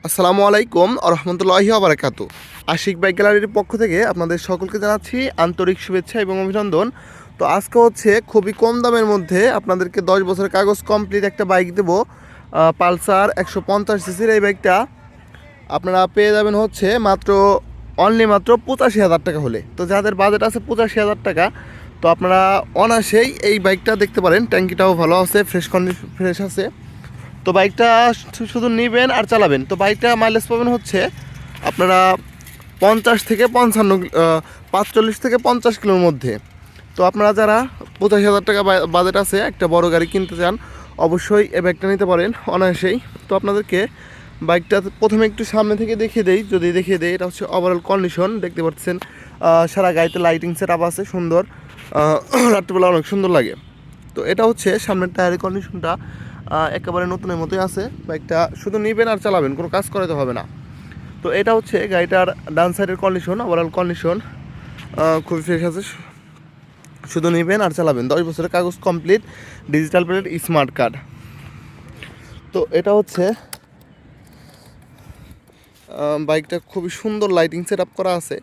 আসসালামু আলাইকুম রহমতুল্লাহি বারাকাতু। আশিক বাইক গ্যালারির পক্ষ থেকে আপনাদের সকলকে জানাচ্ছি আন্তরিক শুভেচ্ছা এবং অভিনন্দন। তো আজকে হচ্ছে খুবই কম দামের মধ্যে আপনাদেরকে 10 বছরের কাগজ কমপ্লিট একটা বাইক দেবো, পালসার 150 সিসির। এই বাইকটা আপনারা পেয়ে যাবেন হচ্ছে মাত্র মাত্র 85,000 টাকা হলে। তো যাদের বাজেট আছে 85,000 টাকা, তো আপনারা অনায়াসেই এই বাইকটা দেখতে পারেন। ট্যাঙ্কিটাও ভালো আছে, ফ্রেশ আছে। তো বাইকটা শুধু নেবেন আর চালাবেন। তো বাইকটা মাইলেজ পাবেন হচ্ছে আপনারা 50 থেকে 55, 45 থেকে 50 কিলোর মধ্যে। তো আপনারা যারা 85,000 টাকা বাজেট আছে, একটা বড় গাড়ি কিনতে চান, অবশ্যই এই বাইকটা নিতে পারেন অনায়াসেই। তো আপনাদেরকে বাইকটা প্রথমে একটু সামনে থেকে দেখিয়ে দেই। যদি দেখিয়ে দেই, এটা হচ্ছে ওভারঅল কন্ডিশন দেখতে পাচ্ছেন। সারা গাড়িতে লাইটিং সেট আপ আছে সুন্দর, রাত্রিবেলা অনেক সুন্দর লাগে। তো এটা হচ্ছে সামনের টায়ারের কন্ডিশনটা একেবারে নতুনের মতোই আছে। বাইকটা শুধু নেবেন আর চালাবেন, কোনো কাজ করাতে হবে না। তো এটা হচ্ছে গাড়িটার ডান সাইডের কন্ডিশন, ওভারঅল কন্ডিশন খুবই ফ্রেশ আছে। শুধু নেবেন আর চালাবেন, 10 বছরের কাগজ complete, digital plate, smart card. তো এটা হচ্ছে বাইকটা খুবই সুন্দর লাইটিং সেট আপ করা আছে।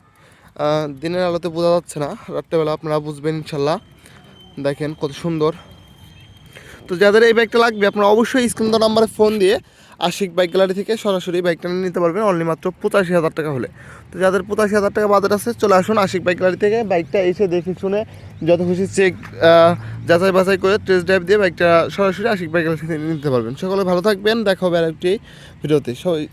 দিনের আলোতে বোঝা যাচ্ছে না, রাত্রেবেলা আপনারা বুঝবেন ইনশাল্লাহ। দেখেন কত সুন্দর। তো যাদের এই বাইকটা লাগবে আপনারা অবশ্যই স্ক্রিন নাম্বারে ফোন দিয়ে আশিক বাইক গ্যালারি থেকে সরাসরি বাইকটা নিতে পারবেন অনলি মাত্র 85,000 টাকা হলে। তো যাদের 85,000 টাকা বাজেট আছে, চলে আসুন আশিক বাইক গ্যালারি থেকে। বাইকটা এসে দেখে শুনে যত খুশি চেক যাচাই বাছাই করে টেস্ট ড্রাইভ দিয়ে বাইকটা সরাসরি আশিক বাইক গ্যালারি থেকে নিতে পারবেন। সকলে ভালো থাকবেন, দেখা হবে আরেকটি ভিডিওতে সবাই।